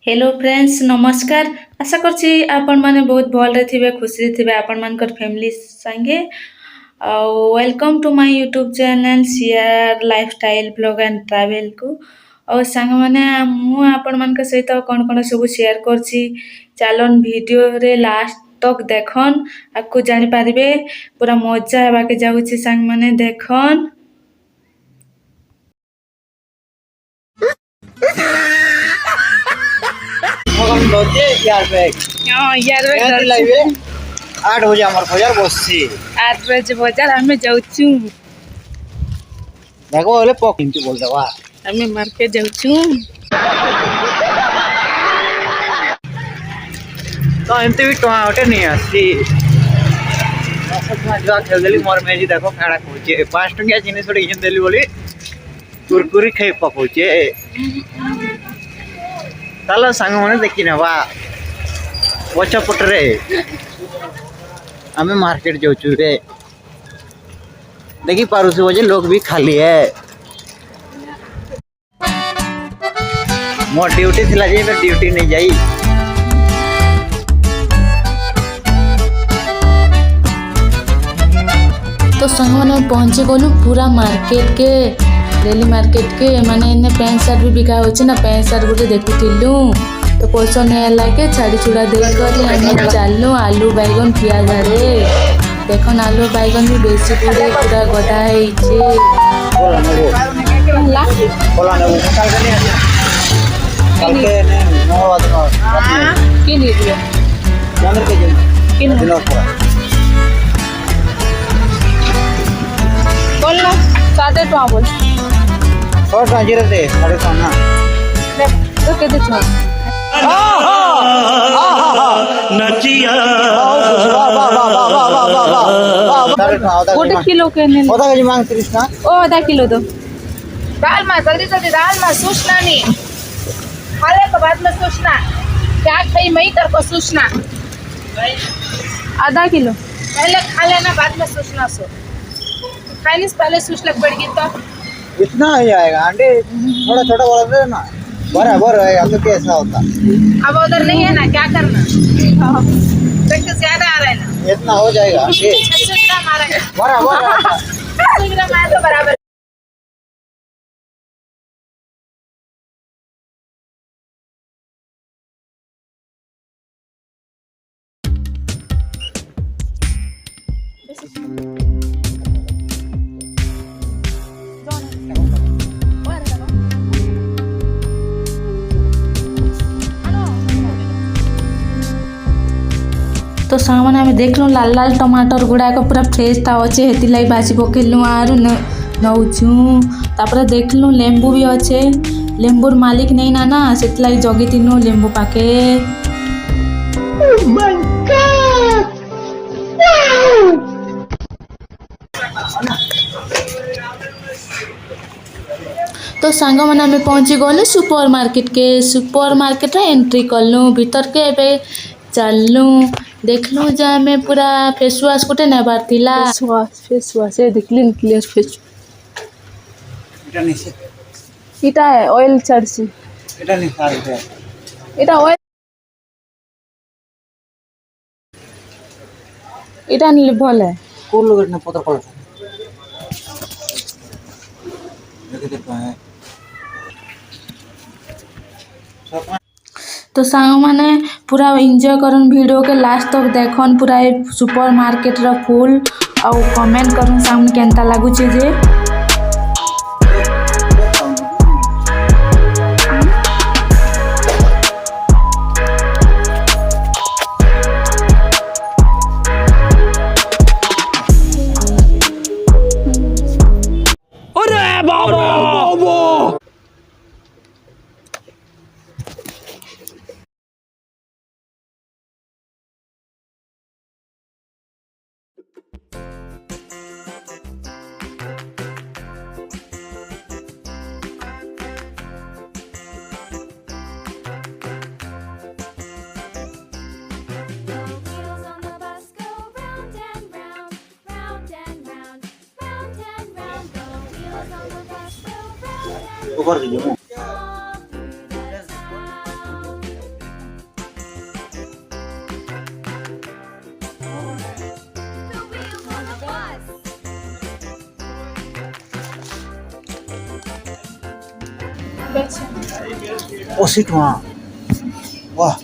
Hello friends नमस्कार। आशा करछि आपण माने बहुत भलरे थिबे खुशी थिबे आपण मानकर फैमिली संगे। Welcome to my YouTube channel share lifestyle blog and travel को। और संग माने मु आपण मान के सहित कोन कोन सब शेयर करछि चालन वीडियो रे लास्ट तक देखन आपको जानि पारिबे पूरा मजा हेबा के जाउछि संग माने देखन। यार लाइवे 8 बजे हमर बाजार बसছি 8 बजे बाजार हमें जाउछु देखो ओले पक किंतु बोल दवा हमें मार्केट जाउछु तो एमते भी टोआ ओटे नहीं आसी जा खेल देली मोर मेजी देखो खाड़ा कोचे 5 टंकिया जिनिस ओटे इजन देली बोली कुरकुरी खाई पकोचे ताला संग मने देखि ना बा वचा पटरे हमें मार्केट जाउछु रे देखी पारुछु जे लोग भी खाली है मोर ड्यूटी थिला जे तो ड्यूटी नहीं जाई। तो संग माने पहुंचे गलु पूरा मार्केट के डेली मार्केट के माने इने पैंट शर्ट भी बिका होछि ना पैंट शर्ट गुटे देखुथिलु तो पसंद नहीं लागे छाड़ी छुड़ा दे कर हम चालू आलू बैगन पियाज रे देखन आलू बैगन भी बेसी पूरे पूरा गदा है छे ला बोला ना कल के ने 9 बजे के लिए दियो अंदर के दिन दिनों पूरा बोल ना 7 टका बोल 100 टका जीरे दे 3.5 ना तो के दे छ नचिया गोटे किलो के ने आधा केजी मांग 30 ना ओ आधा किलो दो दाल में जल्दी जल्दी दाल में सोचना नहीं खाने के बाद में सोचना क्या खाई मैं तेरे को सोचना आधा किलो पहले खा लेना बाद में सोचना सो खाने से पहले सोच लग पड़ेगी तो इतना ही आएगा आंटी थोड़ा छोटा बोला दे ना बराबर है अब तो कैसा होता अब उधर नहीं है ना क्या करना तो ज्यादा आ रहा है ना इतना हो जाएगा आंटी 600 ग्राम आ रहा है बराबर 600 ग्राम आया तो बराबर तो सांग माने हमें देखलु लाल लाल टमाटर गुड़ाक पूरा फ्रेश था अच्छे हेती लाई बासी पकेलु आरु नौछु तापर देखलु लेंबू भी अच्छे लेंबूर मालिक नहीं ना ना सेती लाई जगी तिनु लेंबू पाके तो सांग माने हमें पहुंची गलु सुपर मार्केट रे एंट्री कलु भीतर के एबे चलू देखलु जे हमें पूरा फेस वाश गोटे नेबार थिला फेस वाश ए देखलिन क्लियर फेस इटा नहीं से इटा है ऑयल चढ़सी इटा नहीं सार है इटा ऑयल इटा नहीं भल है कोन लोग ने पता पड़ देख पाए तो सांग माने पूरा एंजॉय करन वीडियो के लास्ट तक देखन पूरा सुपर मार्केट रा फुल और कमेंट करन सामने केनता लागु छे जे ऊपर दीजिए 80 टका वाह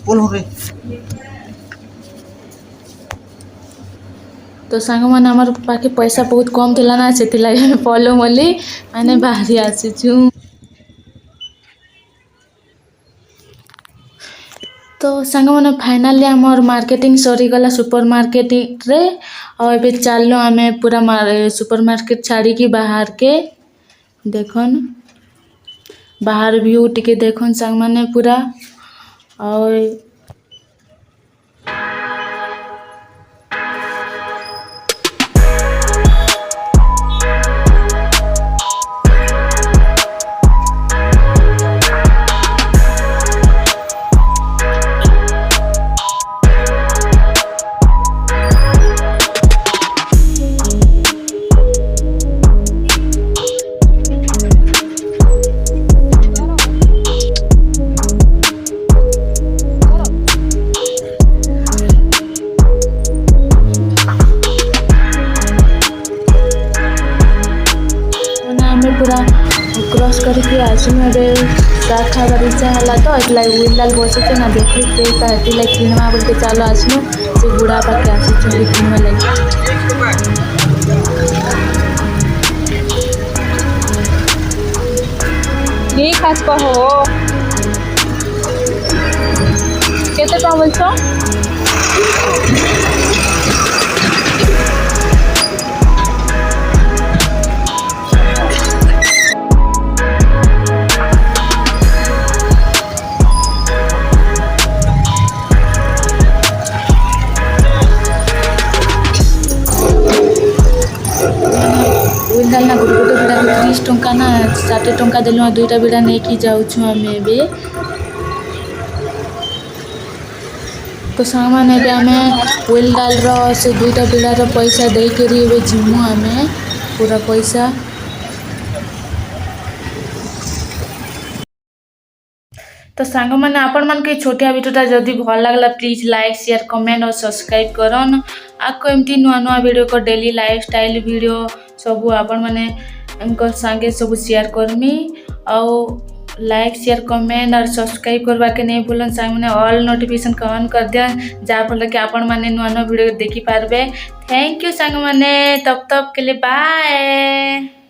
बोलो रे तो सांग मैंने आमर पाखे पैसा बहुत कम थिला ना से पलो मली मैंने बाहरी आसीचु। तो सांग मैंने फाइनाली आमर मार्केटिंग सरीगला सुपर मार्केट रे और ए चलो आम पूरा सुपर मार्केट छाड़ी की बाहर के देखन बाहर व्यू टिके देखन सांग मैंने पूरा और पूरा क्रॉस करके आसनु ए चाट खाबार इच्छा है तो एट विलाल बसचे ना देखी से किणवा बोल के चलो आसनु से बुढ़ा पाके आसी किणवा लगे नहीं खास कहो केते टका बोलछो विलाल ना गोटे गोटे बिड़ा 30 टंका ना 60 टंका देलु 2टा बिड़ा नहीं कि जाउछु हमें बे तो सामान ए आम विलाल रो से 2टा बिड़ा रो पैसा दे करी ए जिमु आमे पूरा पैसा। तो सांग मैंने आपण मान के छोटिया वीडियोटा जदि भल लगला प्लीज लाइक शेयर कमेंट और सब्सक्राइब करन आपको एमती नुआ नुआ वीडियो को डेली लाइफस्टाइल वीडियो सब आपण मैंने संगे सब शेयर करमी और लाइक शेयर कमेंट और सब्सक्राइब करवा के नहीं भूलन सांग मैंने ऑल नोटिफिकेशन को ऑन कर दिया जहाँफल कि आपण मैंने नुआ नुआ वीडियो देखी पारबे। थैंक यू सांग मैंने तब के लिए बाय।